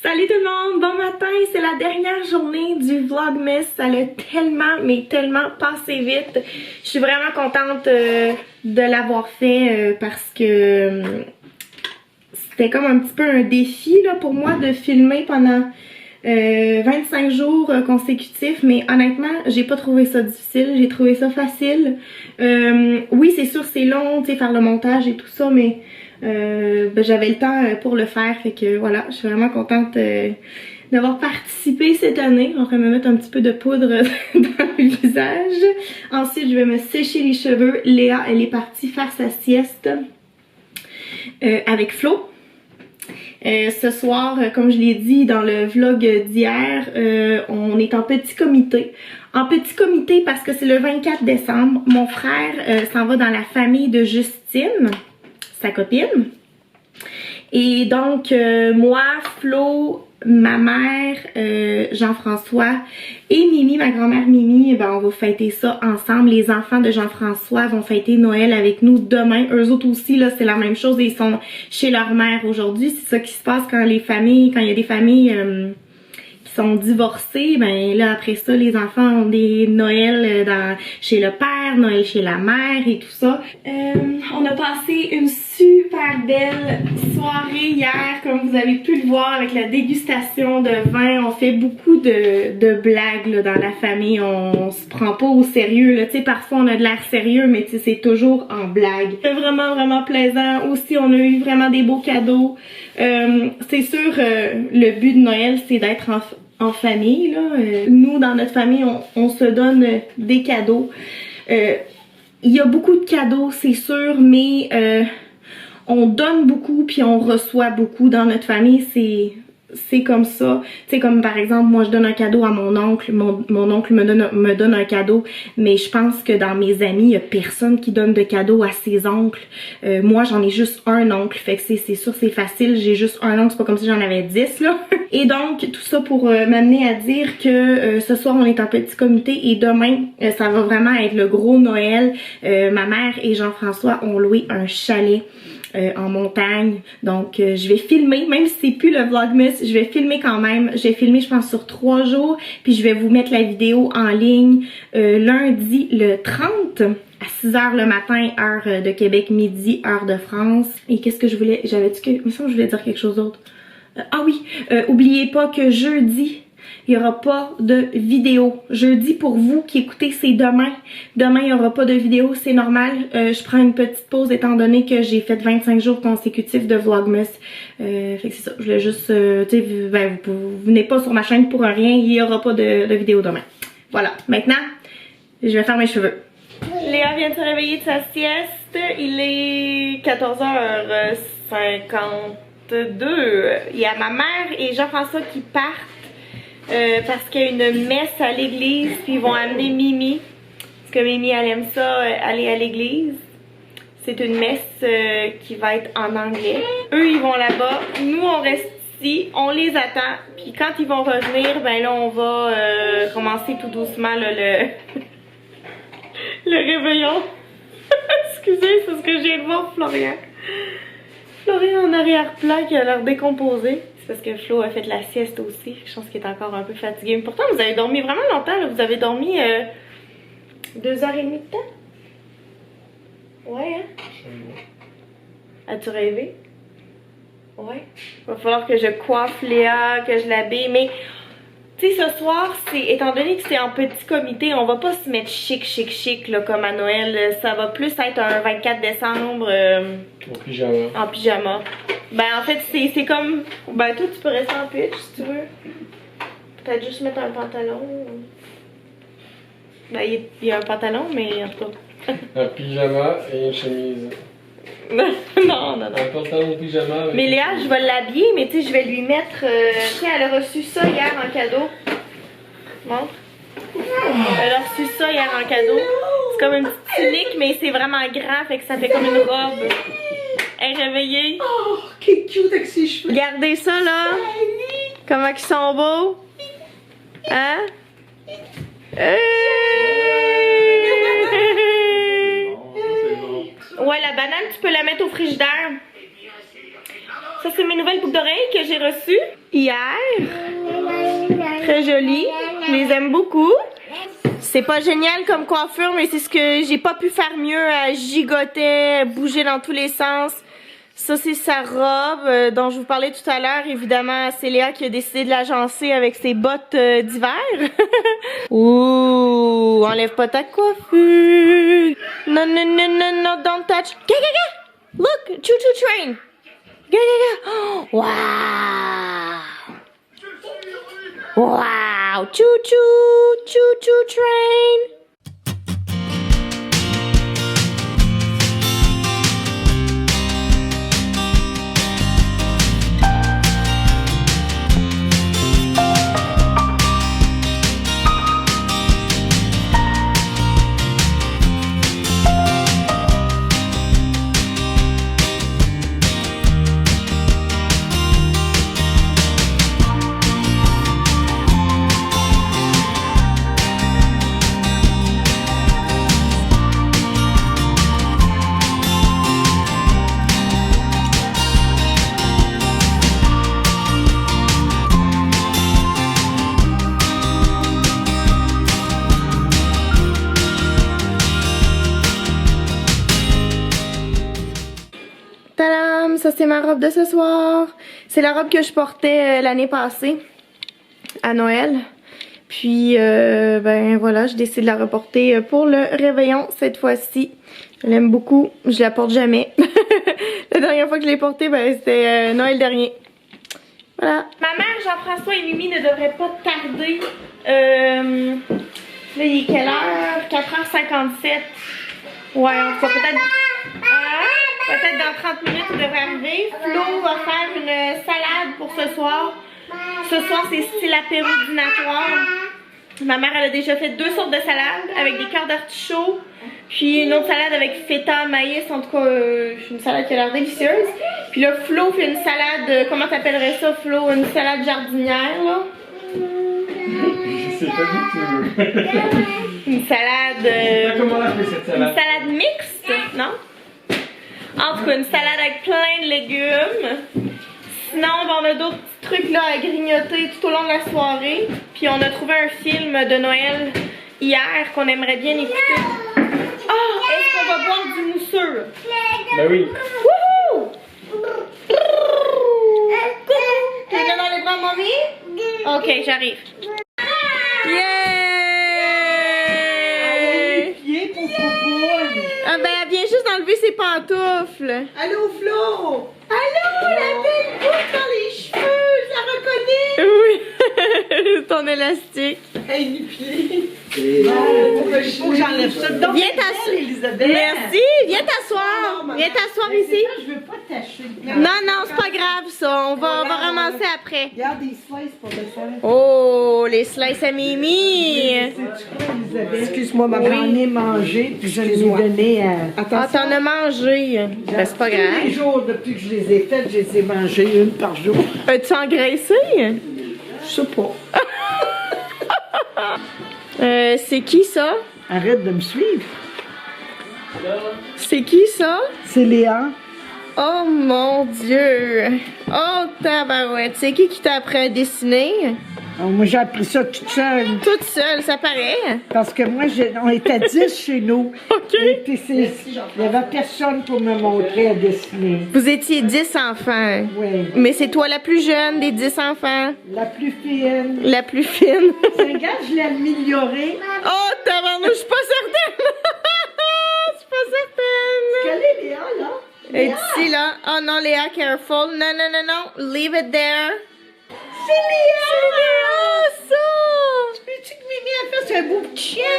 Salut tout le monde, bon matin, c'est la dernière journée du Vlogmas, ça l'a tellement, mais tellement passé vite. Je suis vraiment contente de l'avoir fait parce que c'était comme un petit peu un défi là, pour moi de filmer pendant 25 jours consécutifs, mais honnêtement, j'ai pas trouvé ça difficile, j'ai trouvé ça facile. Oui, c'est sûr, c'est long, tu sais, faire le montage et tout ça, mais j'avais le temps pour le faire, fait que voilà, je suis vraiment contente d'avoir participé cette année. On va me mettre un petit peu de poudre dans le visage. Ensuite, je vais me sécher les cheveux. Léa, elle est partie faire sa sieste avec Flo. Ce soir, comme je l'ai dit dans le vlog d'hier, on est en petit comité. En petit comité parce que c'est le 24 décembre. Mon frère s'en va dans la famille de Justine, sa copine. Et donc, moi, Flo, ma mère, Jean-François et Mimi, ma grand-mère Mimi, ben, on va fêter ça ensemble. Les enfants de Jean-François vont fêter Noël avec nous demain. Eux autres aussi, là, c'est la même chose. Ils sont chez leur mère aujourd'hui. C'est ça qui se passe quand les familles, quand il y a des familles qui sont divorcées. Ben là, après ça, les enfants ont des Noëls chez le père, Noël chez la mère et tout ça. On a passé une super belle soirée hier, comme vous avez pu le voir, avec la dégustation de vin. On fait beaucoup de blagues là, dans la famille. On se prend pas au sérieux. Tu sais, parfois on a de l'air sérieux, mais tu sais, c'est toujours en blague. C'est vraiment, vraiment plaisant. Aussi, on a eu vraiment des beaux cadeaux. C'est sûr, le but de Noël, c'est d'être en famille. Là. Nous, dans notre famille, on se donne des cadeaux. Il y a beaucoup de cadeaux, c'est sûr, mais on donne beaucoup puis on reçoit beaucoup dans notre famille, c'est comme ça. Tu sais, comme par exemple, moi je donne un cadeau à mon oncle, mon oncle me donne un cadeau, mais je pense que dans mes amis, il y a personne qui donne de cadeau à ses oncles. Moi j'en ai juste un oncle, fait que c'est sûr c'est facile, j'ai juste un oncle, c'est pas comme si j'en avais 10 là. Et donc tout ça pour m'amener à dire que ce soir on est en petit comité et demain ça va vraiment être le gros Noël. Ma mère et Jean-François ont loué un chalet en montagne, donc je vais filmer, même si c'est plus le Vlogmas, je vais filmer quand même. Je vais filmer je pense sur 3 jours, puis je vais vous mettre la vidéo en ligne lundi le 30 à 6h le matin, heure de Québec, midi, heure de France. Et qu'est-ce que je voulais, j'avais-tu que, il me semble que je voulais dire quelque chose d'autre. Ah oui, oubliez pas que jeudi, il n'y aura pas de vidéo. Jeudi, pour vous qui écoutez, c'est demain. Demain, il n'y aura pas de vidéo, c'est normal. Je prends une petite pause étant donné que j'ai fait 25 jours consécutifs de Vlogmas. Fait que c'est ça, je voulais juste, tu sais, ben, vous venez pas sur ma chaîne pour rien, il n'y aura pas de vidéo demain. Voilà, maintenant, je vais faire mes cheveux. Léa vient de se réveiller de sa sieste. Il est 14h52. Il y a ma mère et Jean-François qui partent. Parce qu'il y a une messe à l'église, puis ils vont amener Mimi. Parce que Mimi, elle aime ça, aller à l'église. C'est une messe qui va être en anglais. Eux, ils vont là-bas. Nous, on reste ici, on les attend. Puis quand ils vont revenir, ben là, on va commencer tout doucement là, le réveillon. Excusez, c'est ce que j'ai de voir Florian. Florian en arrière-plan qui a l'air décomposé. C'est parce que Flo a fait la sieste aussi. Je pense qu'il est encore un peu fatigué. Mais pourtant, vous avez dormi vraiment longtemps. Là. Vous avez dormi 2h30 de temps? Ouais, hein? As-tu rêvé? Ouais. Il va falloir que je coiffe Léa, que je l'habille. Mais, tu sais, ce soir, étant donné que c'est en petit comité, on va pas se mettre chic, là, comme à Noël. Ça va plus être un 24 décembre. En pyjama. En pyjama. Ben en fait c'est comme, ben toi tu peux rester en pitch si tu veux. Peut-être juste mettre un pantalon. Ben il y a un pantalon mais en tout cas. Un pyjama et une chemise. non. Un pantalon pyjama avec... Mais Léa je vais l'habiller mais tu sais je vais lui mettre, tiens elle a reçu ça hier en cadeau. Montre. Elle a reçu ça hier en cadeau. C'est comme une petite tunique mais c'est vraiment grand fait que ça fait comme une robe. Elle est réveillée. Oh, quel cute avec ses cheveux. Regardez ça là. Comment ils sont beaux. Hein? Ouais, la banane, tu peux la mettre au frigidaire. Ça, c'est mes nouvelles boucles d'oreilles que j'ai reçues hier. Très jolies. Je les aime beaucoup. C'est pas génial comme coiffure, mais c'est ce que j'ai pas pu faire mieux. Elle gigotait, bouger dans tous les sens. Ça, c'est sa robe dont je vous parlais tout à l'heure. Évidemment, c'est Léa qui a décidé de l'agencer avec ses bottes d'hiver. Ouh, enlève pas ta coiffure. Non, non, non, non, non, don't touch. Ga, ga, ga. Look, choo-choo train. Ga, ga, ga. Wow. Wow, choo-choo, choo-choo train. Tadam! Ça, c'est ma robe de ce soir. C'est la robe que je portais l'année passée à Noël. Puis, ben voilà, je décide de la reporter pour le réveillon cette fois-ci. Je l'aime beaucoup. Je la porte jamais. La dernière fois que je l'ai portée, ben, c'était Noël dernier. Voilà. Ma mère, Jean-François et Mimi ne devraient pas tarder. Là, il est quelle heure? 4h57. Ouais, on va peut-être... peut-être dans 30 minutes, il devrait arriver. Flo va faire une salade pour ce soir. Ce soir, c'est style apéro dînatoire. Ma mère, elle a déjà fait 2 sortes de salades avec des cœurs d'artichaut. Puis une autre salade avec feta, maïs. En tout cas, une salade qui a l'air délicieuse. Puis là, Flo fait une salade, comment t'appellerais ça, Flo? Une salade jardinière, là. Je sais pas du tout. Une salade... Comment on appelle cette salade? Une salade mixte, non? En tout cas, une salade avec plein de légumes. Sinon, ben, on a d'autres petits trucs là à grignoter tout au long de la soirée. Puis on a trouvé un film de Noël hier qu'on aimerait bien écouter. Oh, est-ce qu'on va boire du mousseux? Ben oui. Wouhou! Tu es dans les bras, mamie? Ok, j'arrive. Yeah! Ah ben, elle vient juste d'enlever ses pantoufles. Allô, Flo? Allô, la belle boucle dans les cheveux, je la reconnais? Oui, ton élastique. Hey, nu-pied. Faut que j'enlève ça. Donc, Viens t'asseoir. Elisabeth. Merci, viens t'asseoir. Viens t'asseoir ici. Je veux pas tâcher. Non, non, c'est pas grave ça. On va ramasser après. Regarde des slices pour descendre. Oh, les slices à Mimi. Excuse-moi, ma j'en ai mangé, puis je les ai donnés à... Ah, t'en as mangé. Ben, c'est pas Tous les grave. jours, depuis que je les ai faites, je les ai mangées une par jour. As-tu engraissé? Je sais pas. C'est qui ça? Arrête de me suivre. C'est qui ça? C'est Léa. Oh mon Dieu! Oh tabarouette! C'est qui t'a appris à dessiner? Alors, moi, j'ai appris ça toute seule. Toute seule, ça paraît. Parce que moi, on était 10 chez nous. OK. Et puis, il n'y avait personne pour me montrer à dessiner. Vous étiez 10 enfants. Oui. Mais c'est toi la plus jeune des 10 enfants. La plus fine. La plus fine. Regarde, je l'ai améliorée. Oh tabarnou, je suis pas certaine. Je suis pas certaine. Quelle est Léa, là? Et ici là. Oh non, Léa, careful. Non, non, non, non. Leave it there. C'est Léa! C'est Léa, ça! Peux-tu que Mimi a fait un beau petit chien?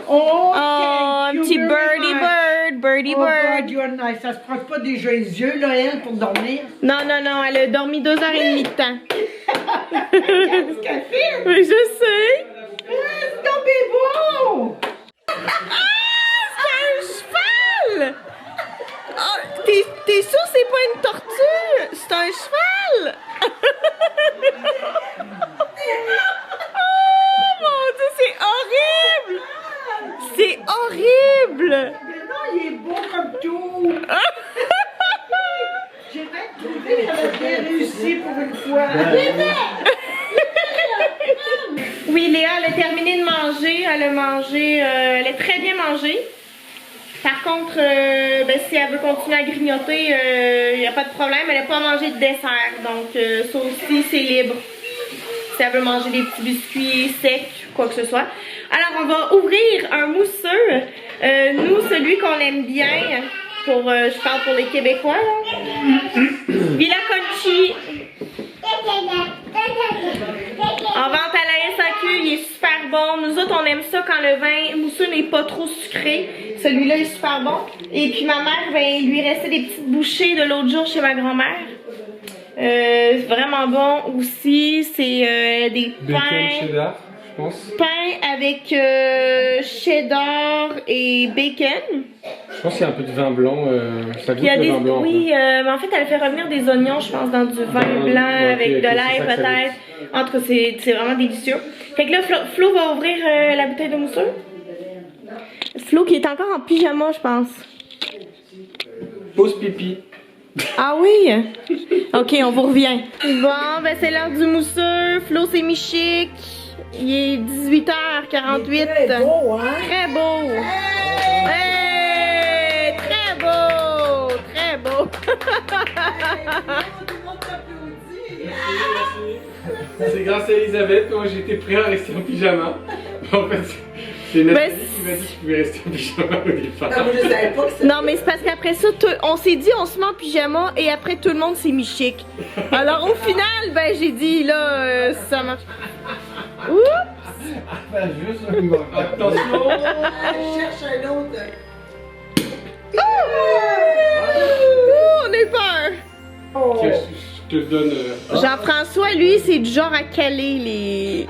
Oh, Oh, un thank you petit very birdie much. bird, birdie Oh, bird. God, you're nice. Ça se frotte pas déjà les yeux, là, elle, pour dormir. Non, non, non, elle a dormi 2h30 de temps. Qu'est-ce qu'elle fait? Oui, je sais. C'est tombé beau! Ah, c'est un cheval! Oh, t'es sûr que c'est pas une tortue? C'est un cheval! Oh mon Dieu, c'est horrible! C'est horrible! Mais non, il est beau comme tout. J'ai même trouvé avec ici pour une fois. Oui, Léa, elle a terminé de manger. Elle a mangé, elle a très bien mangé. Par contre, ben, si elle veut continuer à grignoter, il n'y a pas de problème. Elle n'a pas mangé de dessert. Donc, ça aussi, c'est libre. Si elle veut manger des petits biscuits secs, quoi que ce soit. Alors, on va ouvrir un mousseux. Nous, celui qu'on aime bien, je parle pour les Québécois, là. Villa Conchi. En vente à la SAQ, il est super bon. Nous autres, on aime ça quand le vin mousseux n'est pas trop sucré. Celui-là est super bon. Et puis ma mère, ben, il lui restait des petites bouchées de l'autre jour chez ma grand-mère. Vraiment bon aussi. C'est des Bacon pains. cheddar, je pense. Pain avec cheddar et bacon. Je pense qu'il y a un peu de vin blanc. Ça goûte Il y a le des, vin blanc. oui, mais en fait, elle fait revenir des oignons, je pense, dans du vin blanc avec de l'ail peut-être. En tout cas, c'est vraiment délicieux. Fait que là, Flo va ouvrir la bouteille de mousseux. Flo qui est encore en pyjama, je pense. Pause pipi. Ah oui? Ok, on vous revient. Bon, ben c'est l'heure du mousseux. Flo s'est mis chic. Il est 18h48. Très beau, hein? Très beau. Hey! Très beau. Très beau. Tout le monde t'applaudit. C'est grâce à Elisabeth, moi j'étais prêt à rester en pyjama. En fait, c'est Nathalie qui m'a dit que je pouvais rester en pyjama au départ. Non, mais je savais pas que c'était... Non, mais c'est parce qu'après ça, on s'est dit on se met en pyjama et après tout le monde s'est mis chic. Alors au final, ben j'ai dit là, ça marche. Oups! Attention. Je cherche un autre. Ouh, on a eu peur. Oh. Tiens, je te donne. Jean-François, lui, c'est du genre à caler les.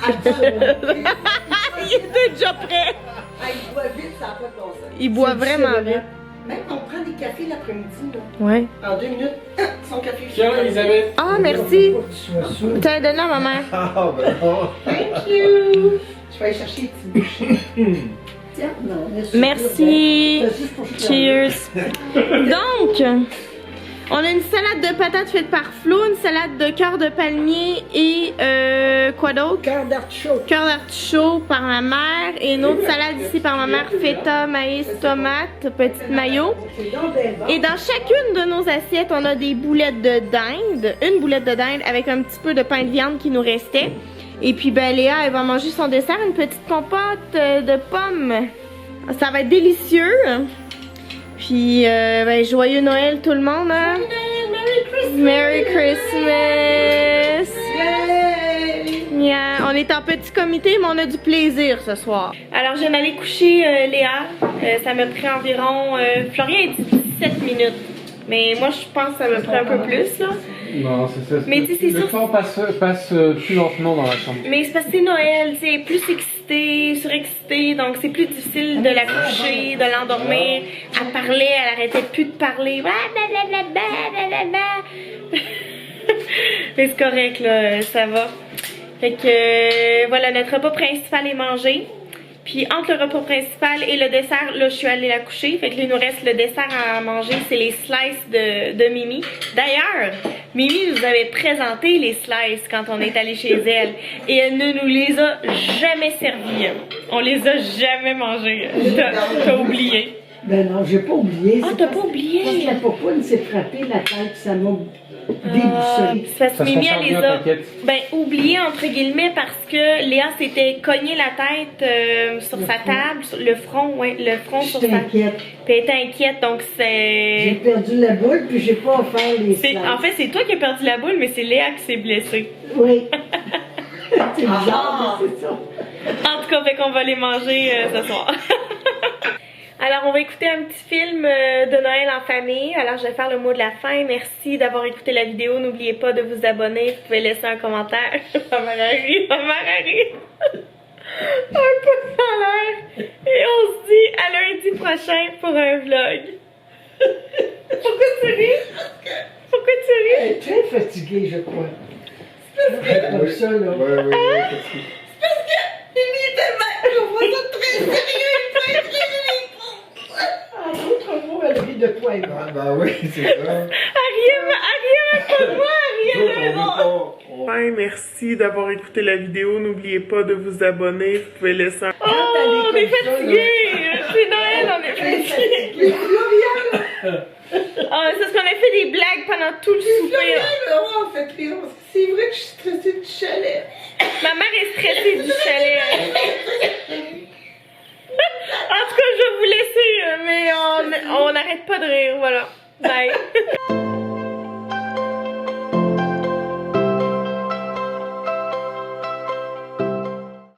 Attends. Il était déjà prêt. Ah, il boit vite, ça n'a pas de bon sens. Il boit C'est vraiment difficile, vite. Même on prend des cafés l'après-midi, là. Ouais. En 2 minutes, son café. Tiens, Elisabeth. Ah, merci. Faut que tu sois sûr. Tiens, donne-la à ma mère. Ah, ben non. Thank you. Je vais aller chercher les petits bouchées. Tiens, non. laisse-le. Merci. C'est juste pour que je Cheers. Donc, on a une salade de patates faite par Flo, une salade de cœur de palmier et quoi d'autre? Cœur d'artichaut. Cœur d'artichaut par ma mère et une autre salade ici par ma mère, feta, maïs, tomate, petite mayo. C'est donc bien bon. Et dans chacune de nos assiettes, on a des boulettes de dinde, une boulette de dinde avec un petit peu de pain de viande qui nous restait. Et puis ben Léa, elle va manger son dessert, une petite compote de pommes. Ça va être délicieux. Puis ben, joyeux Noël tout le monde, hein? Merry Christmas! Yeah. On est en petit comité, mais on a du plaisir ce soir. Alors, je viens d'aller coucher Léa. Ça m'a pris environ... Florian a dit 17 minutes. Mais moi, je pense que ça m'a pris un peu plus, là. Non, c'est ça. Mais tu sais, c'est le sûr- temps passe plus lentement dans la chambre. Mais c'est parce que c'est Noël, c'est plus excité, surexcité, donc c'est plus difficile de la coucher, de l'endormir. Elle parlait, elle arrêtait plus de parler. Mais c'est correct, là, ça va. Fait que voilà, notre repas principal est mangé. Puis entre le repas principal et le dessert, là je suis allée la coucher. Fait que là il nous reste le dessert à manger, c'est les slices de Mimi. D'ailleurs, Mimi nous avait présenté les slices quand on est allé chez elle. Et elle ne nous les a jamais servis. On les a jamais mangés. T'as oublié. Ben non, j'ai pas oublié. Ah, C'est t'as parce- pas oublié? Parce que la popoune s'est frappée la tête, ça m'a Ah, déboussolé. c'est parce que Ça Mimi, s'en elle les vient, a t'inquiète. oublié entre guillemets parce que Léa s'était cogné la tête sur sa table, sur le front, ouais, le front sur J'étais sa... inquiète. Puis elle était inquiète, donc J'ai c'est... perdu la boule, puis j'ai pas offert les slides. En fait, c'est toi qui as perdu la boule, mais c'est Léa qui s'est blessée. Oui. C'est bizarre, mais c'est ça. En tout cas, fait qu'on va les manger ce soir. Alors, on va écouter un petit film de Noël en famille. Alors, je vais faire le mot de la fin. Merci d'avoir écouté la vidéo. N'oubliez pas de vous abonner. Vous pouvez laisser un commentaire. Ma mère arrive, ma mère arrive. Un peu dans l'air. Et on se dit à lundi prochain pour un vlog. Pourquoi tu ris? Pourquoi tu Elle ris? est très fatiguée, je crois. Comme ça, là. Ouais. Mimi est tellement... Je vois ça très sérieux, très En d'autres mots, elle rit de toi et moi. Ah, bah oui, c'est ça. Ariel, pas de moi, Ariel D'autres, le rond. Ouais, merci d'avoir écouté la vidéo. N'oubliez pas de vous abonner. Vous pouvez laisser un... Oh, on est fatigués! C'est Noël, on est fatigués! Ah, c'est parce qu'on a fait des blagues pendant tout le souper. En fait, rire, parce que c'est vrai que je suis stressée du chalet. Ma mère est stressée du chalet. En tout cas, je vais vous laisser, mais on n'arrête pas de rire, voilà. Bye!